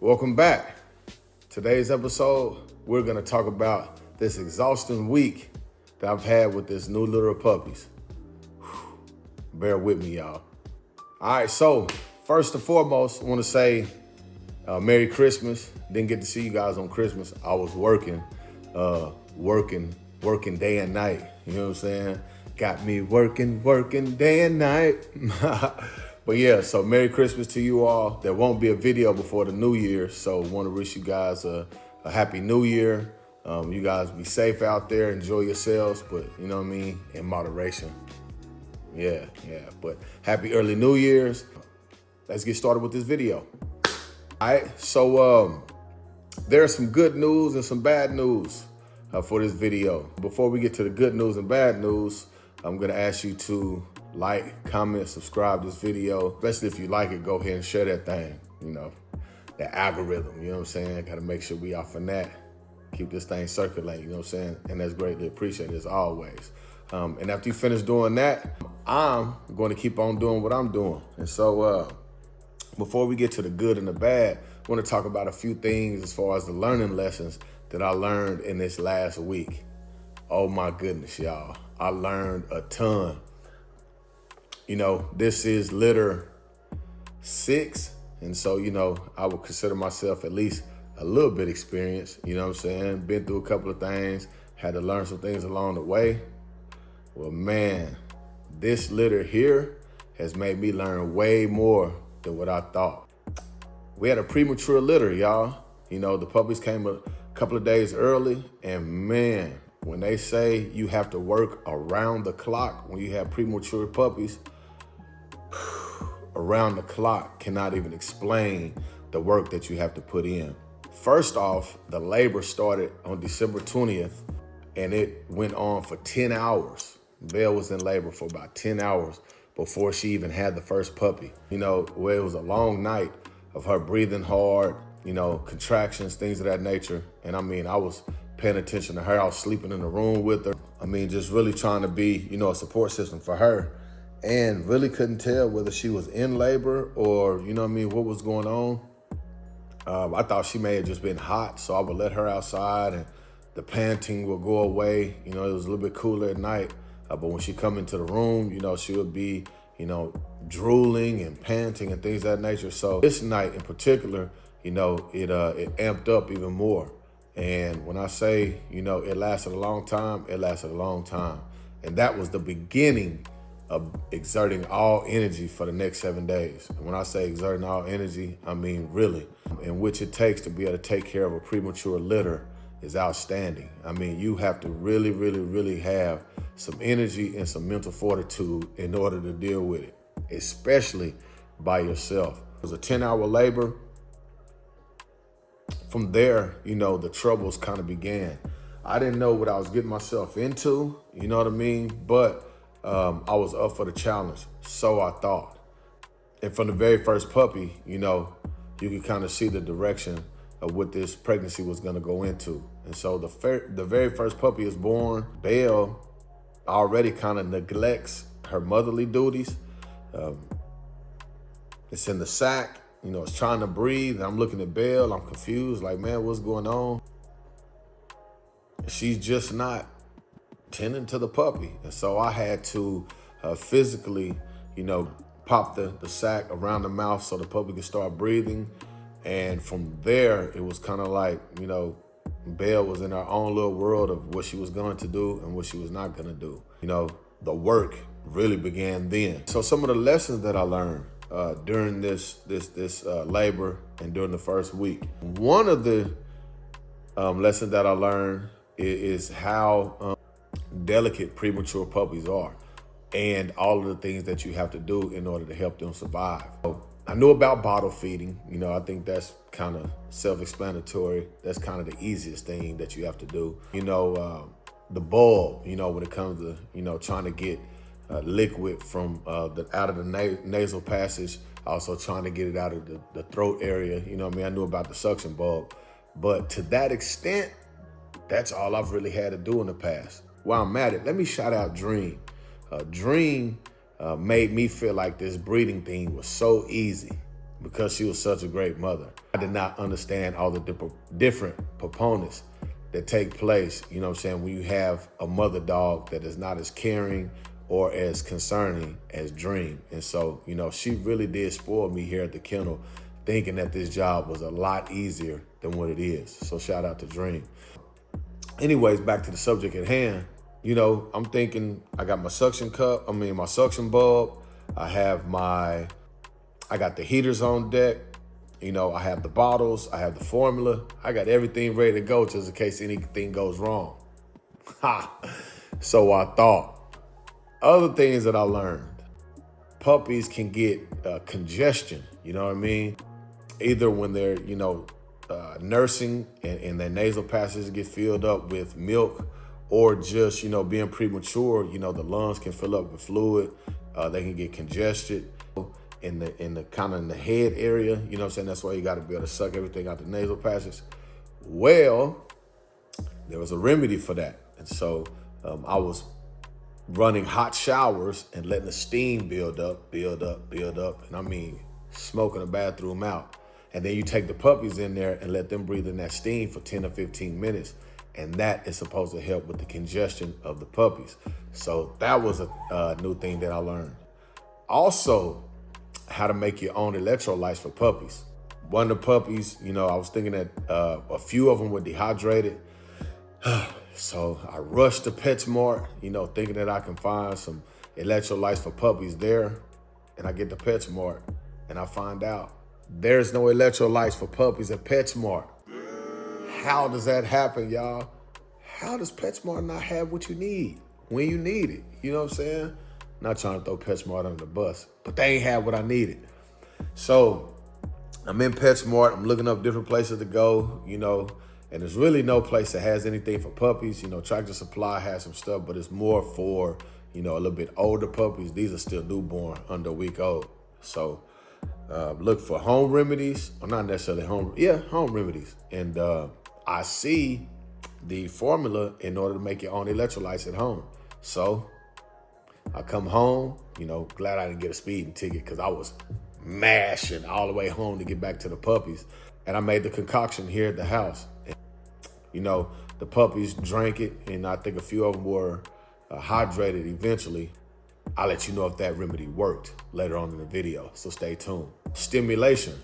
Welcome back. Today's episode, we're gonna talk about this exhausting week that I've had with this new litter of puppies. Bear with me, y'all. All right, so first and foremost, I wanna say Merry Christmas. Didn't get to see you guys on Christmas. I was working day and night. You know what I'm saying? Got me working day and night. But yeah, so Merry Christmas to you all. There won't be a video before the New Year, so want to wish you guys a Happy New Year. You guys be safe out there, enjoy yourselves, but you know what I mean, in moderation. Yeah, but Happy Early New Year's. Let's get started with this video. All right, so there's some good news and some bad news for this video. Before we get to the good news and bad news, I'm gonna ask you to like, comment, subscribe this video. Especially if you like it, go ahead and share that thing. You know, that algorithm, you know what I'm saying? Gotta make sure we off on that. Keep this thing circulating, you know what I'm saying? And that's greatly appreciated as always. And after you finish doing that, I'm going to keep on doing what I'm doing. And so before we get to the good and the bad, I want to talk about a few things as far as the learning lessons that I learned in this last week. Oh my goodness, y'all. I learned a ton. You know, this is litter 6. And so, you know, I would consider myself at least a little bit experienced. You know what I'm saying? Been through a couple of things, had to learn some things along the way. Well, man, this litter here has made me learn way more than what I thought. We had a premature litter, y'all. You know, the puppies came a couple of days early, and man, when they say you have to work around the clock when you have premature puppies, around the clock cannot even explain the work that you have to put in. First off, the labor started on December 20th, and it went on for 10 hours. Belle was in labor for about 10 hours before she even had the first puppy. You know, where it was a long night of her breathing hard, you know, contractions, things of that nature. And I mean, I was paying attention to her. I was sleeping in the room with her. I mean, just really trying to be, you know, a support system for her, and really couldn't tell whether she was in labor or, you know what I mean, what was going on. I thought she may have just been hot, so I would let her outside and the panting would go away. You know, it was a little bit cooler at night, but when she come into the room, you know, she would be, you know, drooling and panting and things of that nature. So this night in particular, you know, it amped up even more. And when I say, you know, it lasted a long time, it lasted a long time. And that was the beginning of exerting all energy for the next 7 days. And when I say exerting all energy, I mean really, in which it takes to be able to take care of a premature litter is outstanding. I mean, you have to really have some energy and some mental fortitude in order to deal with it, especially by yourself. It was a 10-hour labor. From there, you know, the troubles kind of began. I didn't know what I was getting myself into, you know what I mean? But I was up for the challenge, so I thought. And from the very first puppy, you know, you could kind of see the direction of what this pregnancy was gonna go into. And so the very first puppy is born. Belle already kind of neglects her motherly duties. It's in the sack, you know, it's trying to breathe. I'm looking at Belle, I'm confused, like, man, what's going on? She's just not tending to the puppy. And so I had to physically, you know, pop the sack around the mouth so the puppy could start breathing. And from there, it was kind of like, you know, Belle was in her own little world of what she was going to do and what she was not going to do. You know, the work really began then. So some of the lessons that I learned during this labor and during the first week. One of the lessons that I learned is how delicate premature puppies are and all of the things that you have to do in order to help them survive. So I knew about bottle feeding. You know, I think that's kind of self-explanatory. That's kind of the easiest thing that you have to do. You know, the bulb, you know, when it comes to, you know, trying to get liquid from out of the nasal passage, also trying to get it out of the throat area. You know what I mean? I knew about the suction bulb, but to that extent, that's all I've really had to do in the past. While I'm at it, let me shout out Dream. Dream made me feel like this breeding thing was so easy. because she was such a great mother. I did not understand all the different components that take place, you know what I'm saying, when you have a mother dog that is not as caring or as concerning as Dream. And so, you know, she really did spoil me here at the kennel, thinking that this job was a lot easier than what it is. So shout out to Dream. Anyways, back to the subject at hand. You know, I'm thinking I got my suction my suction bulb. I got the heaters on deck. You know, I have the bottles, I have the formula. I got everything ready to go just in case anything goes wrong. Ha! So I thought. Other things that I learned. Puppies can get congestion, you know what I mean? Either when they're, nursing and their nasal passages get filled up with milk, or just, being premature, the lungs can fill up with fluid. They can get congested in the kind of in the head area, you know what I'm saying? That's why you got to be able to suck everything out the nasal passage. Well, there was a remedy for that. And so I was running hot showers and letting the steam build up. And I mean, smoking the bathroom out. And then you take the puppies in there and let them breathe in that steam for 10 or 15 minutes. And that is supposed to help with the congestion of the puppies. So that was a new thing that I learned. Also, how to make your own electrolytes for puppies. One of the puppies, I was thinking that a few of them were dehydrated. So I rushed to PetSmart, thinking that I can find some electrolytes for puppies there. And I get to PetSmart and I find out there's no electrolytes for puppies at PetSmart. How does that happen, y'all? How does PetSmart not have what you need when you need it? You know what I'm saying? Not trying to throw PetSmart under the bus, but they ain't have what I needed. So I'm in PetSmart, I'm looking up different places to go, and there's really no place that has anything for puppies. Tractor Supply has some stuff, but it's more for, a little bit older puppies. These are still newborn, under a week old. So look for home remedies, or not necessarily home remedies. And I see the formula in order to make your own electrolytes at home. So I come home, glad I didn't get a speeding ticket because I was mashing all the way home to get back to the puppies. And I made the concoction here at the house. And, the puppies drank it, and I think a few of them were hydrated eventually. I'll let you know if that remedy worked later on in the video, so stay tuned. Stimulation.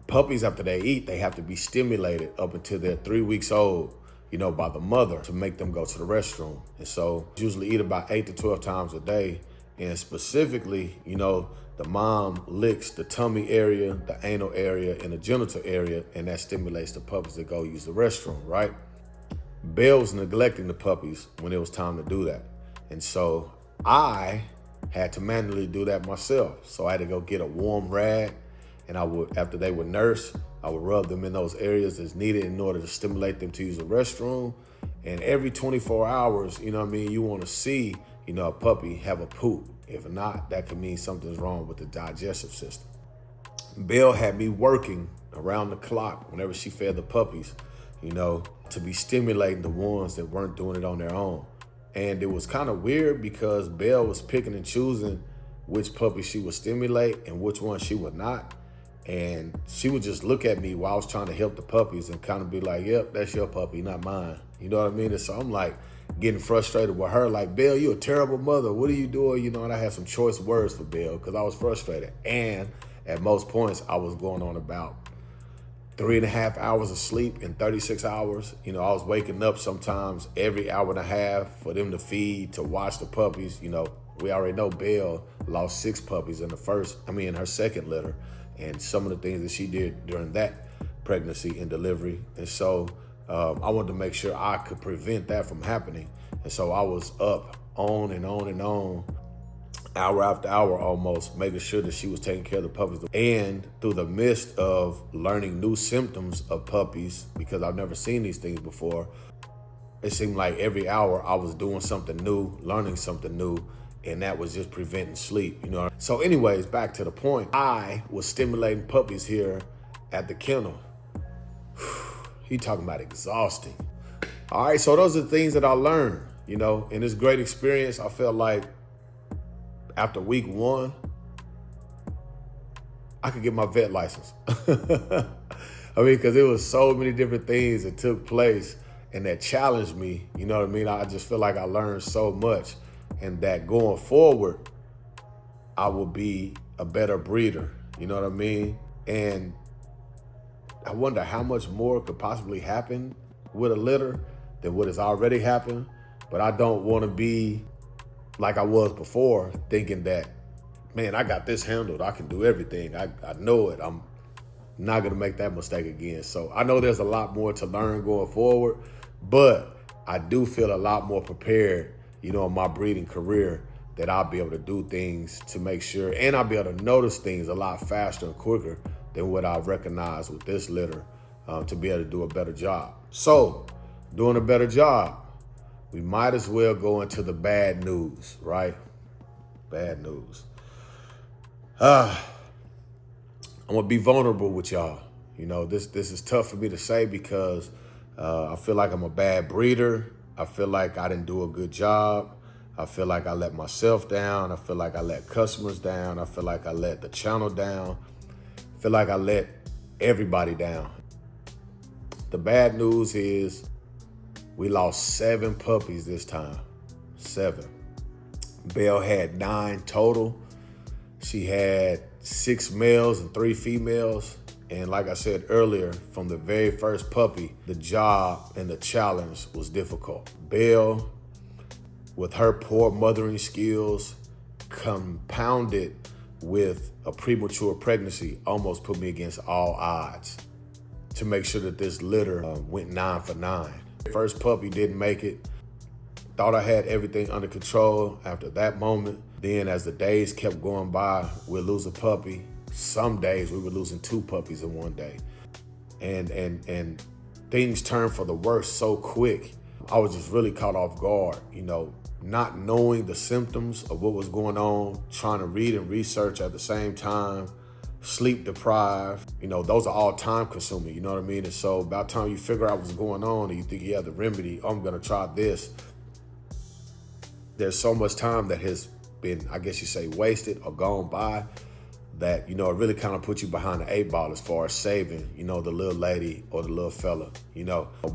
Puppies, after they eat, they have to be stimulated up until they're 3 weeks old, by the mother to make them go to the restroom. And so usually eat about 8 to 12 times a day. And specifically, the mom licks the tummy area, the anal area, and the genital area, and that stimulates the puppies to go use the restroom, right? Belle was neglecting the puppies when it was time to do that. And so I had to manually do that myself. So I had to go get a warm rag, and I would, after they would nurse, I would rub them in those areas that's needed in order to stimulate them to use the restroom. And every 24 hours, you want to see, a puppy have a poop. If not, that could mean something's wrong with the digestive system. Belle had me working around the clock whenever she fed the puppies, to be stimulating the ones that weren't doing it on their own. And it was kind of weird because Belle was picking and choosing which puppy she would stimulate and which one she would not. And she would just look at me while I was trying to help the puppies and kind of be like, yep, that's your puppy, not mine. You know what I mean? And so I'm like getting frustrated with her, like, Belle, you a terrible mother. What are you doing? And I had some choice words for Belle because I was frustrated. And at most points, I was going on about 3.5 hours of sleep in 36 hours. I was waking up sometimes every hour and a half for them to feed, to watch the puppies. We already know Belle lost 6 puppies in her second litter, and some of the things that she did during that pregnancy and delivery. And so I wanted to make sure I could prevent that from happening. And so I was up on and on, hour after hour almost, making sure that she was taking care of the puppies. And through the midst of learning new symptoms of puppies, because I've never seen these things before, it seemed like every hour I was doing something new, learning something new, and that was just preventing sleep, So anyways, back to the point, I was stimulating puppies here at the kennel. He talking about exhausting. All right, so those are the things that I learned, in this great experience. I felt like after week 1, I could get my vet license. I mean, because it was so many different things that took place and that challenged me. You know what I mean? I just feel like I learned so much, and that going forward, I will be a better breeder. You know what I mean? And I wonder how much more could possibly happen with a litter than what has already happened. But I don't want to be like I was before, thinking that, man, I got this handled. I can do everything. I know it. I'm not going to make that mistake again. So I know there's a lot more to learn going forward, but I do feel a lot more prepared, in my breeding career, that I'll be able to do things to make sure, and I'll be able to notice things a lot faster and quicker than what I've recognized with this litter, to be able to do a better job. So, doing a better job, we might as well go into the bad news, right? Bad news. I'm gonna be vulnerable with y'all. This is tough for me to say because I feel like I'm a bad breeder. I feel like I didn't do a good job. I feel like I let myself down. I feel like I let customers down. I feel like I let the channel down. I feel like I let everybody down. The bad news is we lost 7 puppies this time. 7. Belle had 9 total. She had 6 males and 3 females. And like I said earlier, from the very first puppy, the job and the challenge was difficult. Belle, with her poor mothering skills, compounded with a premature pregnancy, almost put me against all odds to make sure that this litter went 9 for 9. First puppy didn't make it. Thought I had everything under control after that moment. Then as the days kept going by, we'd lose a puppy. Some days we were losing 2 puppies in one day. And things turned for the worse so quick. I was just really caught off guard, not knowing the symptoms of what was going on, trying to read and research at the same time, sleep deprived. Those are all time consuming, you know what I mean? And so by the time you figure out what's going on and you think you have the remedy, I'm gonna try this, there's so much time that has been, I guess you say, wasted or gone by, that, it really kind of puts you behind the 8 ball as far as saving, the little lady or the little fella,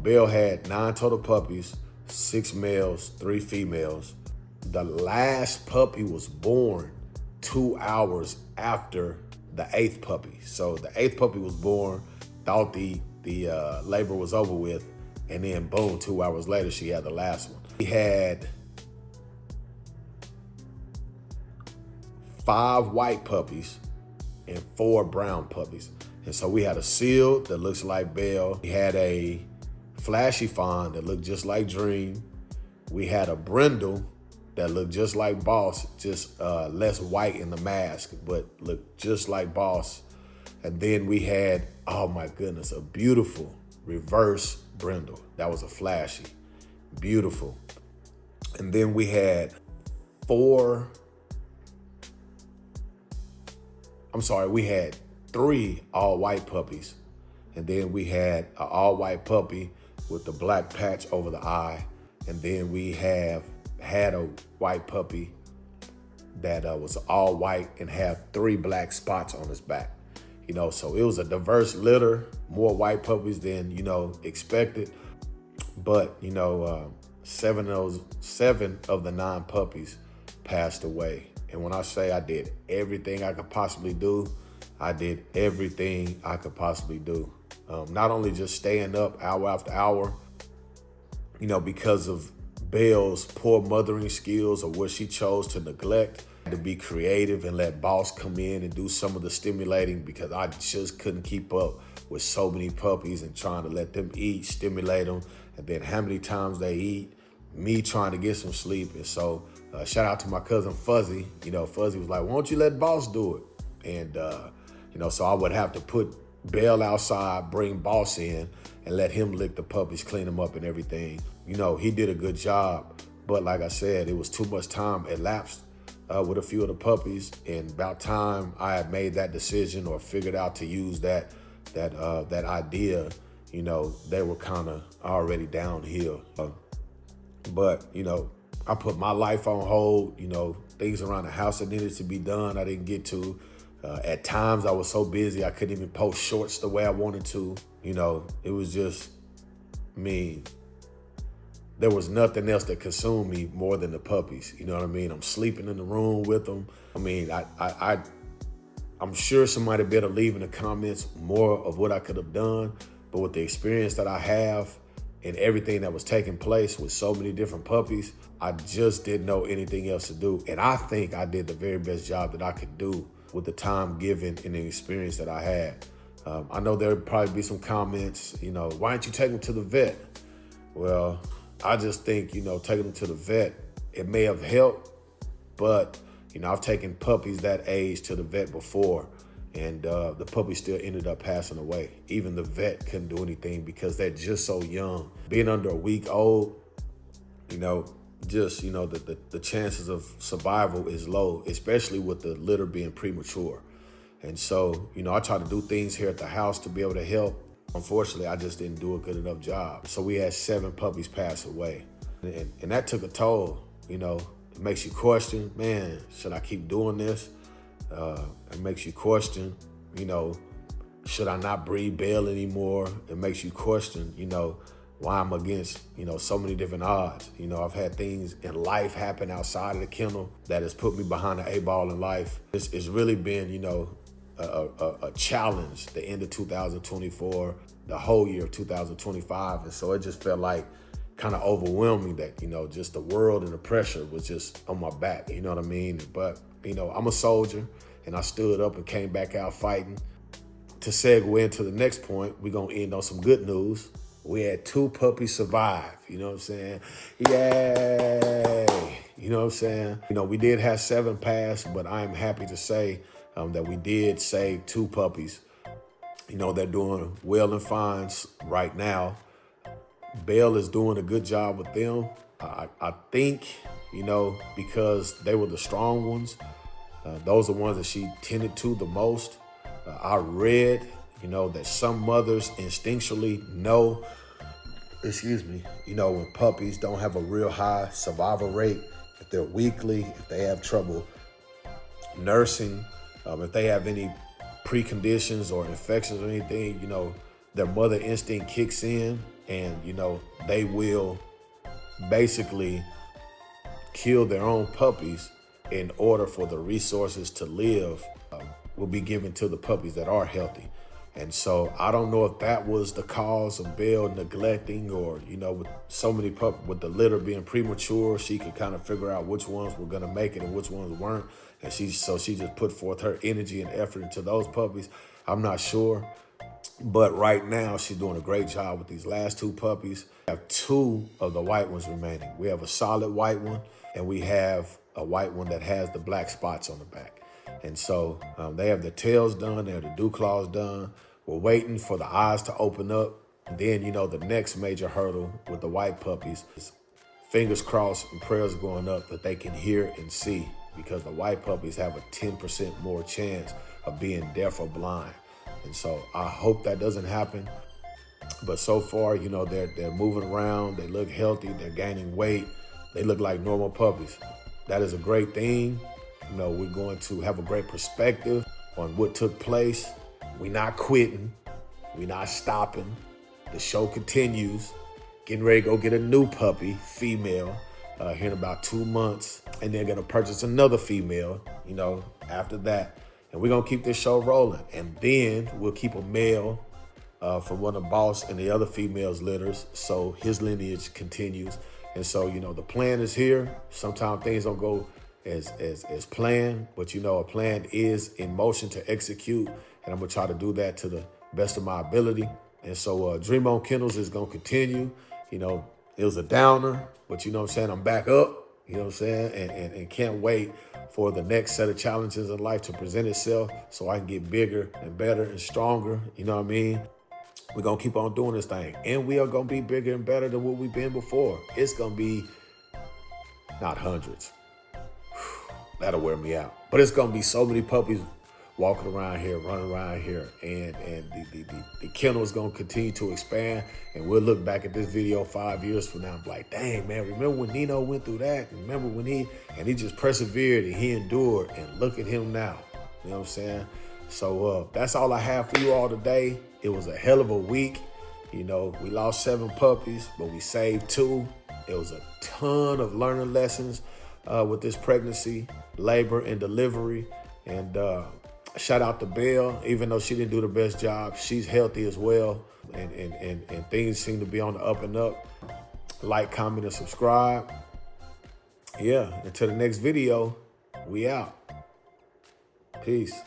Belle had 9 total puppies, 6 males, 3 females. The last puppy was born 2 hours after the 8th puppy. So the 8th puppy was born, thought the labor was over with, and then boom, 2 hours later, she had the last one. We had 5 white puppies and 4 brown puppies. And so we had a seal that looks like Belle. We had a flashy fawn that looked just like Dream. We had a brindle that looked just like Boss, just less white in the mask, but looked just like Boss. And then we had, oh my goodness, a beautiful reverse brindle. That was a flashy, beautiful. And then we had 3 all-white puppies. And then we had an all-white puppy with the black patch over the eye. And then we had a white puppy that was all white and had 3 black spots on his back. So it was a diverse litter, more white puppies than, expected. But, 7 of the 9 puppies passed away. And when I say I did everything I could possibly do, I did everything I could possibly do. Not only just staying up hour after hour, because of Belle's poor mothering skills or what she chose to neglect, to be creative and let Boss come in and do some of the stimulating, because I just couldn't keep up with so many puppies and trying to let them eat, stimulate them, and then how many times they eat, me trying to get some sleep. And so shout out to my cousin Fuzzy. Fuzzy was like, why don't you let Boss do it? And, so I would have to put Belle outside, bring Boss in, and let him lick the puppies, clean them up and everything. He did a good job. But like I said, it was too much time elapsed with a few of the puppies. And about time I had made that decision or figured out to use that idea, they were kind of already downhill. But, I put my life on hold, things around the house that needed to be done, I didn't get to. At times I was so busy I couldn't even post shorts the way I wanted to. You know, it was just me. There was nothing else that consumed me more than the puppies. You know what I mean? I'm sleeping in the room with them. I mean, I'm sure somebody better leave in the comments more of what I could have done, but with the experience that I have and everything that was taking place with so many different puppies, I just didn't know anything else to do. And I think I did the very best job that I could do with the time given and the experience that I had. I know there'll probably be some comments, you know, why didn't you take them to the vet? Well, I just think, you know, taking them to the vet, it may have helped, but, you know, I've taken puppies that age to the vet before, and the puppy still ended up passing away. Even the vet couldn't do anything because they're just so young. Being under a week old, you know, just, you know, the chances of survival is low, especially with the litter being premature. And so, you know, I try to do things here at the house to be able to help. Unfortunately, I just didn't do a good enough job. So we had 7 puppies pass away. And that took a toll, you know. It makes you question, man, should I keep doing this? It makes you question, you know, should I not breed Belle anymore? It makes you question, you know, why I'm against, you know, so many different odds. You know, I've had things in life happen outside of the kennel that has put me behind the 8-ball in life. It's really been, you know, a challenge, the end of 2024, the whole year of 2025. And so it just felt like kind of overwhelming that, you know, just the world and the pressure was just on my back, you know what I mean? But, you know, I'm a soldier and I stood up and came back out fighting. To segue into the next point, we're gonna end on some good news. We had 2 puppies survive, you know what I'm saying? Yay! You know what I'm saying? You know, we did have 7 pass, but I am happy to say that we did save 2 puppies. You know, they're doing well and fine right now. Belle is doing a good job with them. I think, you know, because they were the strong ones, those are the ones that she tended to the most. I read, you know, that some mothers instinctually know, you know, when puppies don't have a real high survival rate, if they're weakly, if they have trouble nursing, if they have any preconditions or infections or anything, you know, their mother instinct kicks in and, you know, they will basically kill their own puppies in order for the resources to live will be given to the puppies that are healthy. And so I don't know if that was the cause of Belle neglecting, or, you know, with so many puppies, with the litter being premature, she could kind of figure out which ones were going to make it and which ones weren't. And she just put forth her energy and effort into those puppies. I'm not sure. But right now, she's doing a great job with these last 2 puppies. We have 2 of the white ones remaining. We have a solid white one, and we have a white one that has the black spots on the back. And so they have the tails done, they have the dew claws done. We're waiting for the eyes to open up. And then, you know, the next major hurdle with the white puppies is fingers crossed and prayers going up that they can hear and see, because the white puppies have a 10% more chance of being deaf or blind. And so I hope that doesn't happen. But so far, you know, they're moving around, they look healthy, they're gaining weight, they look like normal puppies. That is a great thing. You know, we're going to have a great perspective on what took place. We're not quitting. We're not stopping. The show continues. Getting ready to go get a new puppy, female, here in about 2 months. And they're going to purchase another female, you know, after that. And we're going to keep this show rolling. And then we'll keep a male from one of the boss and the other females' litters, so his lineage continues. And so, you know, the plan is here. Sometimes things don't go as planned, but, you know, a plan is in motion to execute. And I'm going to try to do that to the best of my ability. And so Dream On Kennels is going to continue. You know, it was a downer, but, you know what I'm saying, I'm back up, you know what I'm saying, and can't wait for the next set of challenges in life to present itself so I can get bigger and better and stronger, you know what I mean? We're going to keep on doing this thing, and we are going to be bigger and better than what we've been before. It's going to be not hundreds. That'll wear me out. But it's going to be so many puppies walking around here, running around here, and the kennel is going to continue to expand, and we'll look back at this video 5 years from now and be like, dang, man, remember when Nino went through that? Remember when he just persevered and he endured, and look at him now. You know what I'm saying? So that's all I have for you all today. It was a hell of a week. You know, we lost 7 puppies, but we saved 2. It was a ton of learning lessons with this pregnancy, labor, and delivery. And shout out to Belle, even though she didn't do the best job, she's healthy as well. And things seem to be on the up and up. Like, comment, and subscribe. Yeah, until the next video, we out. Peace.